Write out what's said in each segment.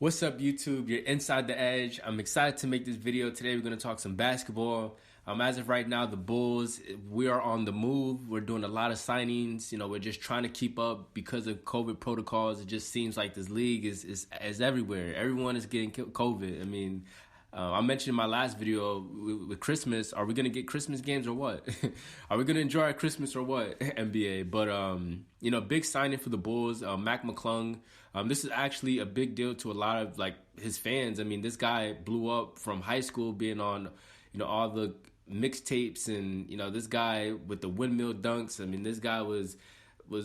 What's up, YouTube? You're inside the edge. I'm excited to make this video. Today, we're going to talk some basketball. As of right now, the Bulls, we are on the move. We're doing a lot of signings. We're just trying to keep up because of COVID protocols. It just seems like this league is everywhere. Everyone is getting COVID. I mentioned in my last video with Christmas, are we going to get Christmas games or what? Are we going to enjoy our Christmas or what, NBA? But, big signing for the Bulls, Mac McClung. This is actually a big deal to a lot of, his fans. This guy blew up from high school being on, all the mixtapes and, this guy with the windmill dunks. This guy was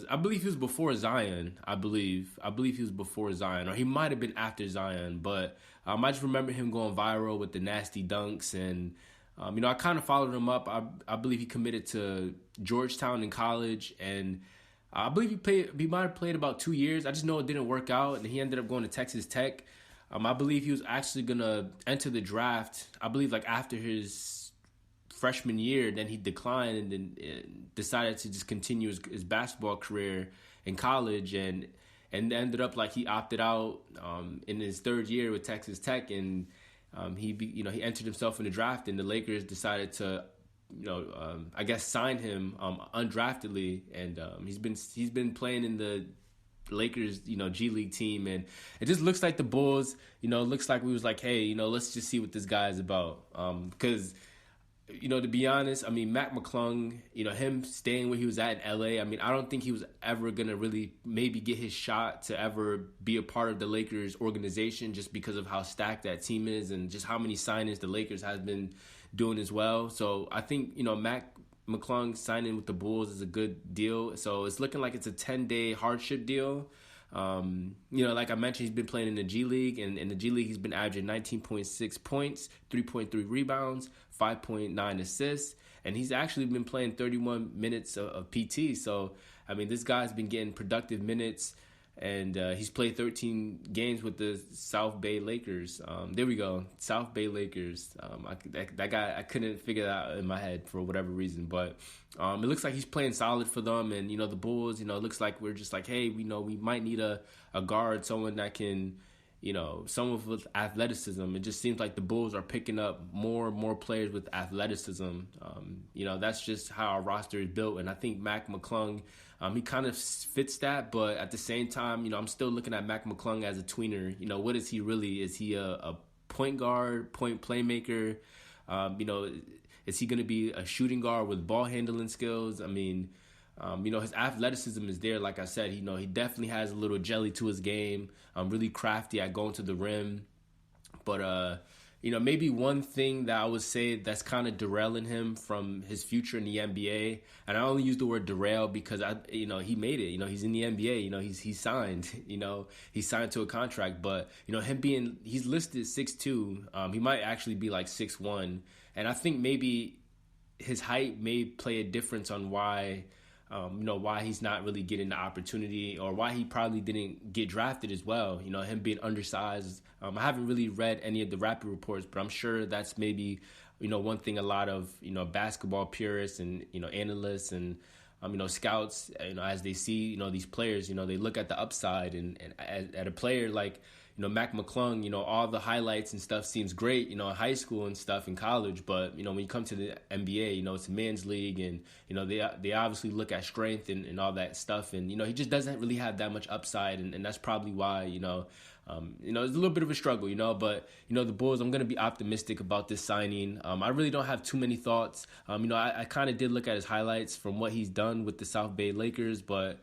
I believe he was before Zion. I believe he was before Zion, or he might have been after Zion. But I just remember him going viral with the nasty dunks, and I kind of followed him up. I believe he committed to Georgetown in college, and I believe he might have played about 2 years. I just know it didn't work out, and he ended up going to Texas Tech. I believe he was actually gonna enter the draft. I believe after his freshman year, then he declined and then decided to just continue his basketball career in college, and ended up he opted out in his third year with Texas Tech, and he entered himself in the draft, and the Lakers decided to I guess sign him undraftedly, and he's been playing in the Lakers G League team, and it just looks like the Bulls looks like we was hey, let's just see what this guy is about, because to be honest, Mac McClung, him staying where he was at in LA, I don't think he was ever going to really maybe get his shot to ever be a part of the Lakers organization, just because of how stacked that team is and just how many signings the Lakers has been doing as well. So I think, Mac McClung signing with the Bulls is a good deal. So it's looking like it's a 10-day hardship deal. Like I mentioned, he's been playing in the G League, and in the G League, he's been averaging 19.6 points, 3.3 rebounds, 5.9 assists, and he's actually been playing 31 minutes of PT. So, this guy's been getting productive minutes, and he's played 13 games with the South Bay Lakers. There we go, South Bay Lakers. That guy, I couldn't figure that out in my head for whatever reason, but it looks like he's playing solid for them. And the Bulls, it looks like we're just hey, we might need a guard, someone that can, someone with athleticism. It just seems like the Bulls are picking up more and more players with athleticism. That's just how our roster is built, and I think Mac McClung, he kind of fits that. But at the same time, I'm still looking at Mac McClung as a tweener. What is he really? Is he a point guard, point playmaker? Is he going to be a shooting guard with ball handling skills? His athleticism is there. Like I said, he definitely has a little jelly to his game. Really crafty at going to the rim. But, maybe one thing that I would say that's kind of derailing him from his future in the NBA, and I only use the word derail because he made it. He's in the NBA. He's signed. He's signed to a contract. But he's listed 6'2". He might actually be 6'1", and I think maybe his height may play a difference on why. Why he's not really getting the opportunity, or why he probably didn't get drafted as well. Him being undersized. I haven't really read any of the Rapid reports, but I'm sure that's maybe, one thing a lot of, basketball purists and, analysts and, scouts, as they see, these players, they look at the upside, and at a player like, Mac McClung, all the highlights and stuff seems great, in high school and stuff, in college. But, when you come to the NBA, it's a men's league, and, they obviously look at strength and all that stuff. And, he just doesn't really have that much upside. And that's probably why, it's a little bit of a struggle, but, the Bulls, I'm going to be optimistic about this signing. I really don't have too many thoughts. I kind of did look at his highlights from what he's done with the South Bay Lakers, but,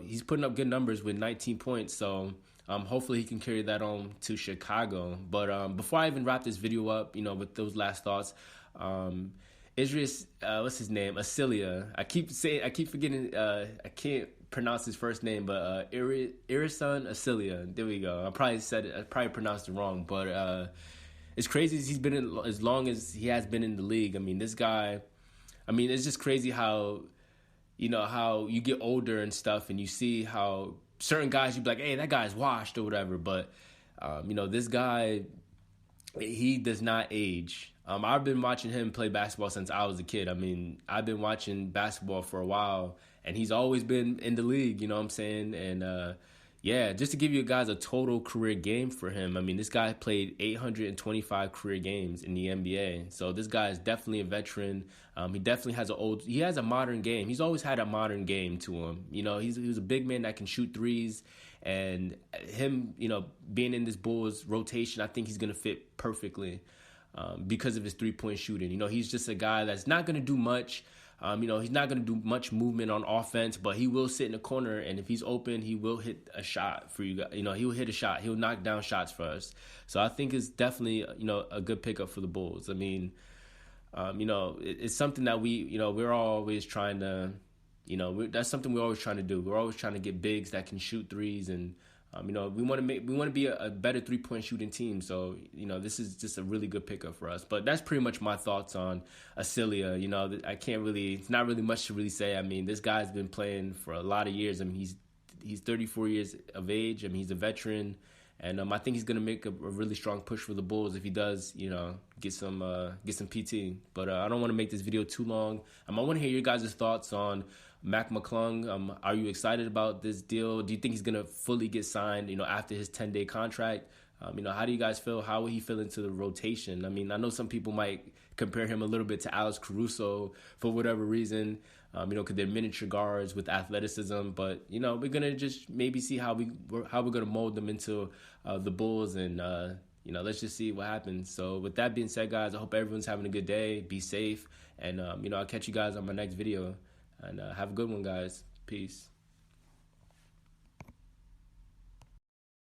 he's putting up good numbers with 19 points. So, hopefully he can carry that on to Chicago. But before I even wrap this video up, with those last thoughts, Idris, what's his name? Asilia. I keep forgetting. I can't pronounce his first name, but Ersan Ilyasova. There we go. I probably pronounced it wrong, but it's crazy. He's been as long as he has been in the league. This guy. It's just crazy how, how you get older and stuff, and you see how certain guys, you'd be hey, that guy's washed or whatever. But, this guy, he does not age. I've been watching him play basketball since I was a kid. I've been watching basketball for a while, and he's always been in the league, you know what I'm saying? And, Yeah, just to give you guys a total career game for him. I mean, this guy played 825 career games in the NBA. So this guy is definitely a veteran. He definitely has he has a modern game. He's always had a modern game to him. You know, he's a big man that can shoot threes. And him, you know, being in this Bulls rotation, I think he's going to fit perfectly because of his three-point shooting. You know, he's just a guy that's not going to do much. You know, he's not going to do much movement on offense, but he will sit in the corner, and if he's open, he will hit a shot for you guys. You know, he'll hit a shot. He'll knock down shots for us. So I think it's definitely, you know, a good pickup for the Bulls. I mean, you know, it's something that we're always trying to, that's something we're always trying to do. We're always trying to get bigs that can shoot threes, and you know, we want to be a better 3-point shooting team. So, you know, this is just a really good pickup for us. But that's pretty much my thoughts on Asilia. You know, it's not really much to really say. I mean, this guy's been playing for a lot of years. I mean, he's 34 years of age. I mean, he's a veteran. And I think he's going to make a really strong push for the Bulls if he does, you know, get some PT. But I don't want to make this video too long. I want to hear your guys' thoughts on Mac McClung. Are you excited about this deal? Do you think he's going to fully get signed, you know, after his 10-day contract? You know, how do you guys feel? How will he fit into the rotation? I mean, I know some people might compare him a little bit to Alex Caruso for whatever reason, you know, because they're miniature guards with athleticism. But, you know, we're going to just maybe see how we're going to mold them into the Bulls, and, you know, let's just see what happens. So with that being said, guys, I hope everyone's having a good day. Be safe. And, you know, I'll catch you guys on my next video. And have a good one, guys. Peace.